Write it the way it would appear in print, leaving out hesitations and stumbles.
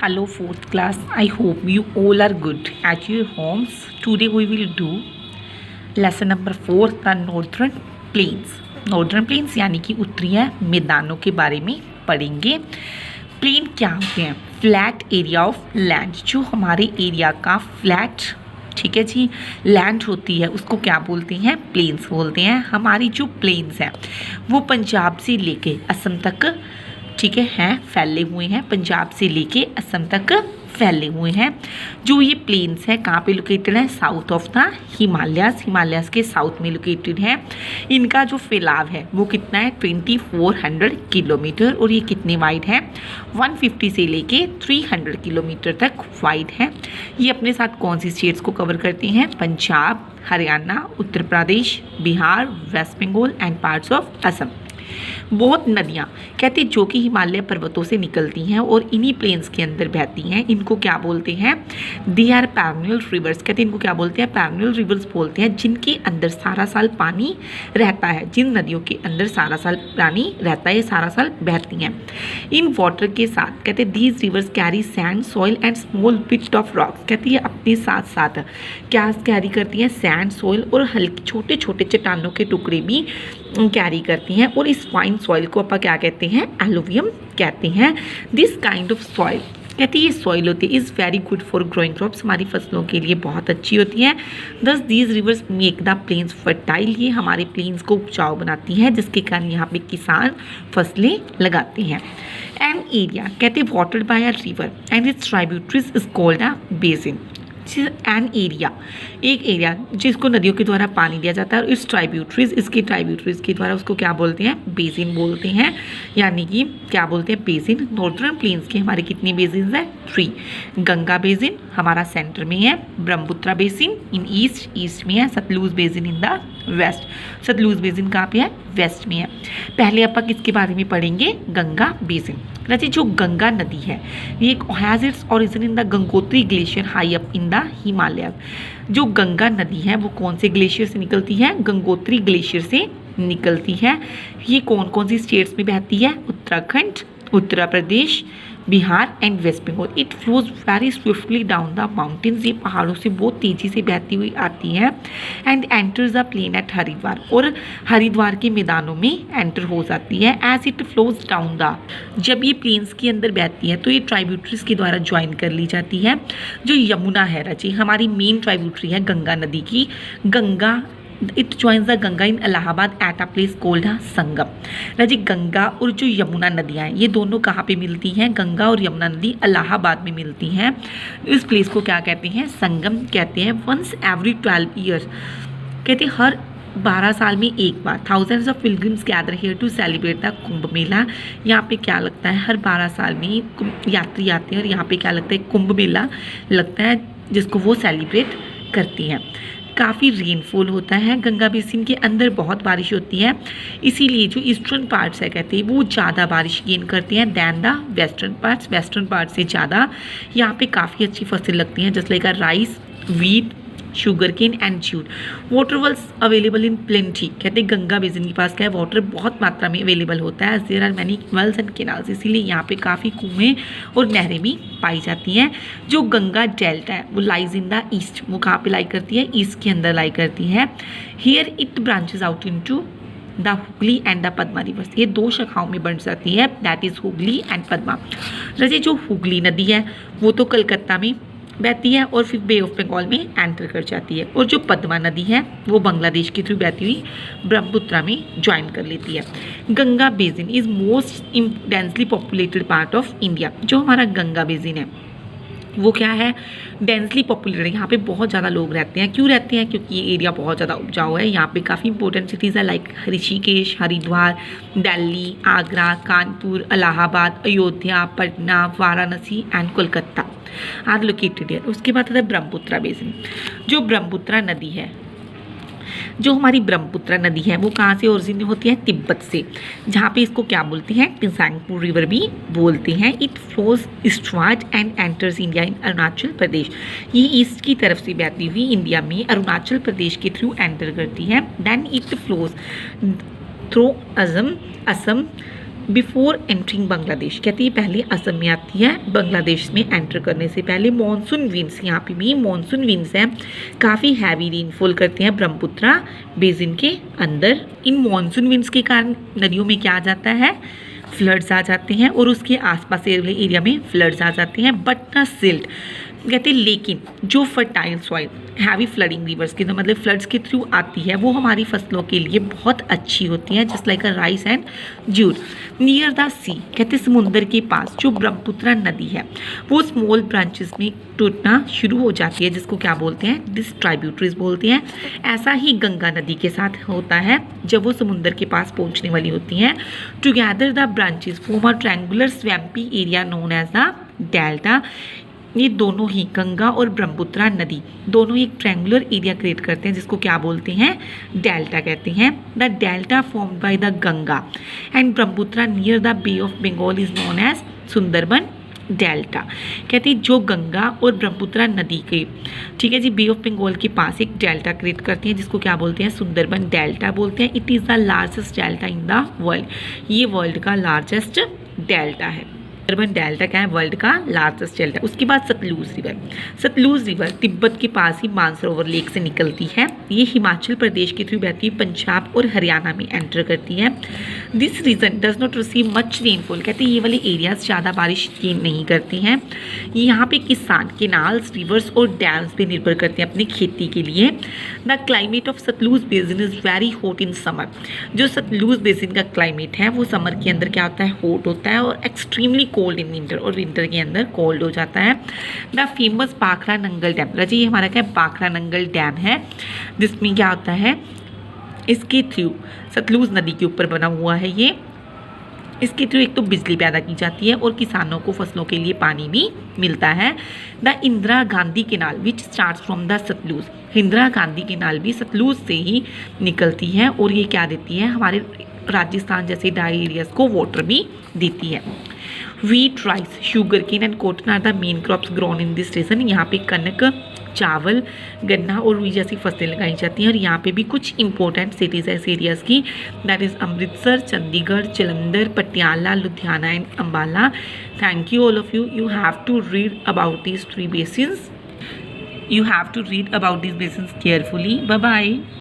Hello, fourth class. I hope you all are good at your homes. Today we will do lesson number 4, the Northern Plains. Northern Plains यानी कि उत्तरीय मैदानों के बारे में पढ़ेंगे। प्लेन क्या होते हैं? फ्लैट एरिया ऑफ लैंड, जो हमारे एरिया का फ्लैट, ठीक है जी, लैंड होती है उसको क्या बोलते हैं? प्लेन्स बोलते हैं। हमारी जो प्लेन्स हैं वो पंजाब से लेके असम तक, ठीक है, हैं फैले हुए हैं। पंजाब से लेके असम तक फैले हुए हैं। जो ये प्लेन्स हैं कहाँ पे लोकेटेड है? साउथ ऑफ द हिमालयास के साउथ में लोकेटेड है। इनका जो फैलाव है वो कितना है? 2400 किलोमीटर। और ये कितने वाइड है? 150 से लेके 300 किलोमीटर तक वाइड है। ये अपने साथ कौन सी स्टेट्स को कवर करती हैं? Punjab, Haryana, Uttar Pradesh, Bihar, West Bengal and parts of Assam. बहुत नदियाँ कहते हैं जो कि हिमालय पर्वतों से निकलती हैं और इन्हीं प्लेन्स के अंदर बहती हैं। इनको क्या बोलते हैं? They are perennial rivers. कहते हैं इनको क्या बोलते हैं? पैरेनल रिवर्स बोलते हैं, जिनके अंदर सारा साल पानी रहता है। जिन नदियों के अंदर सारा साल पानी रहता है, ये सारा साल बहती हैं। इन वाटर के साथ कहते हैं these rivers carry sand, soil and small bit of rocks. कहती है अपने साथ साथ क्या कैरी करती हैं? सैंड, सॉइल और हल्के छोटे छोटे चट्टानों के टुकड़े भी कैरी करती हैं। और इस फाइन सॉइल को अपन क्या कहते हैं? एलुवियम कहते हैं। दिस काइंड ऑफ सॉइल, कहते हैं ये सॉइल होती है, is very good for growing crops, हमारी फसलों के लिए बहुत अच्छी होती है। Thus these rivers make the plains fertile, ये हमारे प्लेन्स को उपजाऊ बनाती हैं, जिसके कारण यहाँ पे किसान फसलें लगाते हैं। एन एरिया, कहते हैं watered by a river and its tributaries is called a basin. An area, एक एरिया जिसको नदियों के द्वारा पानी दिया जाता है, और इस ट्राइब्यूटरीज, इसके ट्राइब्यूटरीज के द्वारा उसको क्या बोलते हैं? बेसिन बोलते हैं। यानी कि क्या बोलते हैं? बेसिन। नॉर्दर्न प्लेन्स के हमारे कितने बेसिन हैं? 3। गंगा बेसिन हमारा सेंटर में है, ब्रह्मपुत्र बेसिन इन ईस्ट में है, Sutlej basin in the west. Sutlej basin कहाँ पे है? वेस्ट में है। पहले अपन किसके बारे में पढ़ेंगे? गंगा बेसिन। राजी, जो गंगा नदी है ये has its origin in the Gangotri glacier high up in the Himalaya. जो गंगा नदी है वो कौन से ग्लेशियर से निकलती है? गंगोत्री ग्लेशियर से निकलती है। ये कौन कौन सी स्टेट्स में बहती है? Uttarakhand, Uttar Pradesh, Bihar and West Bengal. It flows very swiftly down the mountains, ये पहाड़ों से बहुत तेज़ी से बहती हुई आती है। And enters the plain at Haridwar, और हरिद्वार के मैदानों में एंटर हो जाती है। As it flows down the, जब ये प्लेन्स के अंदर बहती है तो ये ट्राइब्यूटरीज के द्वारा ज्वाइन कर ली जाती है। जो यमुना है राजी, हमारी मेन ट्राइब्यूटरी है गंगा नदी की। Ganga, it joins the Ganga in Allahabad at a place called Sangam. राजी, गंगा और जो यमुना नदियाँ हैं ये दोनों कहाँ पे मिलती हैं? गंगा और यमुना नदी इलाहाबाद में मिलती हैं। इस प्लेस को क्या कहते हैं? संगम कहते हैं। वंस एवरी 12 ईयर्स, कहते हैं हर 12 साल में एक बार, thousands of pilgrims gather here to celebrate the Kumbh Mela. यहाँ पे क्या लगता है? हर 12 साल में यात्री आते हैं और यहाँ पे क्या लगता है? कुंभ मेला लगता है, जिसको वो सेलिब्रेट करती हैं। काफ़ी रेनफॉल होता है गंगा बेसिन के अंदर, बहुत बारिश होती है, इसीलिए जो ईस्टर्न पार्ट्स है कहते हैं वो ज़्यादा बारिश गेन करते हैं than the western parts. Western part से ज़्यादा यहाँ पे काफ़ी अच्छी फसल लगती हैं, जैसे like rice, wheat, sugar cane and jute. Water wells available in plenty, कहते हैं गंगा बेसिन के पास क्या है? वाटर बहुत मात्रा में अवेलेबल होता है। There are many wells and canals, इसीलिए यहाँ पे काफ़ी कुएँ और नहरें भी पाई जाती हैं। जो गंगा डेल्टा है वो लाइज इन द ईस्ट, वो कहाँ पे लाई करती है? ईस्ट के अंदर लाई करती है। Here it branches out into the Hooghly and the Padma reverse, ये 2 शाखाओं में बन जाती है, that is Hooghly and Padma. जैसे जो हुगली नदी है वो तो कलकत्ता में बहती है और फिर बे ऑफ बंगाल में एंटर कर जाती है, और जो पद्मा नदी है वो बांग्लादेश के थ्रू बहती हुई ब्रह्मपुत्र में ज्वाइन कर लेती है। Ganga basin is most densely populated part of India. जो हमारा गंगा बेसिन है वो क्या है? डेंसली पॉपुलेटेड है, यहाँ पे बहुत ज़्यादा लोग रहते हैं। क्यों रहते हैं? क्योंकि ये एरिया बहुत ज़्यादा उपजाऊ है। यहाँ पे काफ़ी इंपॉर्टेंट सिटीज़ है like Rishikesh, Haridwar, Delhi, Agra, Kanpur, Allahabad, Ayodhya, Patna, Varanasi and Kolkata are located है। उसके बाद आता है ब्रह्मपुत्र बेसिन। जो ब्रह्मपुत्र नदी है, जो हमारी ब्रह्मपुत्र नदी है वो कहाँ से ओरिजिन होती है? तिब्बत से, जहाँ पे इसको क्या बोलते हैं? टिसांगपुर रिवर भी बोलते हैं। It flows eastward and enters India in Arunachal Pradesh, ये ईस्ट की तरफ से बहती हुई इंडिया में अरुणाचल प्रदेश के थ्रू एंटर करती है। Then it flows through Assam, before entering Bangladesh, कहते हैं पहले असम में आती है, बांग्लादेश में एंटर करने से पहले। मॉनसून विंड्स, यहाँ पे भी मॉनसून विंड्स हैं, काफ़ी हैवी रेनफॉल करते हैं ब्रह्मपुत्रा बेसिन के अंदर। इन मॉनसून विंड्स के कारण नदियों में क्या आ जाता है, फ्लड्स आ जाते हैं और उसके आसपास एरिया में फ्लड्स आ जाते हैं। बट न सिल्ट, कहते हैं लेकिन जो fertile soil heavy flooding reverse की, तो मतलब फ्लड्स के थ्रू आती है, वो हमारी फसलों के लिए बहुत अच्छी होती है, just like a rice and jute. Near the sea, कहते हैं समुंदर के पास जो ब्रह्मपुत्रा नदी है वो स्मॉल ब्रांचेस में टूटना शुरू हो जाती है, जिसको क्या बोलते हैं, डिस्ट्रीब्यूटरीज बोलते हैं। ऐसा ही गंगा नदी के साथ होता है जब वो समुंदर के पास पहुंचने वाली होती हैं। Together the branches form a triangular swampy area known as the delta. ये दोनों ही, गंगा और ब्रह्मपुत्रा नदी दोनों ही एक ट्रायंगुलर एरिया क्रिएट करते हैं, जिसको क्या बोलते हैं, डेल्टा कहते हैं। The delta formed by the Ganga and Brahmaputra near the Bay of Bengal is known as Sundarban delta. कहते हैं जो गंगा और ब्रह्मपुत्रा नदी के, ठीक है जी, बे ऑफ बंगाल के पास एक डेल्टा क्रिएट करती हैं, जिसको क्या बोलते हैं, सुंदरबन डेल्टा बोलते हैं। It is the largest delta in the world, ये वर्ल्ड का लार्जेस्ट डेल्टा है। सुंदरबन डेल्टा क्या है, वर्ल्ड का लार्जेस्ट डेल्टा। उसके बाद सतलुज रिवर। सतलुज रिवर तिब्बत के पास ही मानसरोवर लेक से निकलती है। ये हिमाचल प्रदेश के थ्रू बहती है, पंजाब और हरियाणा में एंटर करती है। This region does not receive much rainfall, कहते हैं ये वाले एरियाज ज़्यादा बारिश की नहीं करती हैं। यहाँ पे किसान केनाल्स, रिवर्स और डैम्स पे निर्भर करते हैं अपनी खेती के लिए। The climate of Sutlej basin is very hot in summer. जो सतलुज बेसिन का क्लाइमेट है वो समर के अंदर क्या होता है, हॉट होता है, और एक्सट्रीमली कोल्ड इन विंटर, और विंटर के अंदर कोल्ड हो जाता है। The famous Bhakra Nangal dam, राजी ये हमारा क्या है, भाखड़ा नंगल डैम है, जिसमें क्या होता है, इसके थ्रू सतलुज नदी के ऊपर बना हुआ है ये। इसके थ्रू एक तो बिजली पैदा की जाती है और किसानों को फसलों के लिए पानी भी मिलता है। The Indira Gandhi canal which starts from the Sutlej, Indira Gandhi canal भी सतलुज से ही निकलती है, और ये क्या देती है, हमारे राजस्थान जैसे ड्राई एरियाज को वाटर भी देती है। Wheat, rice, sugar cane and cotton are the main crops grown in this region. यहाँ पे कनक, चावल, गन्ना और रुई जैसी फसलें लगाई जाती हैं। और यहाँ पे भी कुछ इंपॉर्टेंट सिटीज़ है इस एरियाज़ की, that is Amritsar, Chandigarh, Jalandhar, Patiala, Ludhiana and Ambala. Thank you all of you. You have to read about these 3 basins. You have to read about these basins carefully. Bye bye.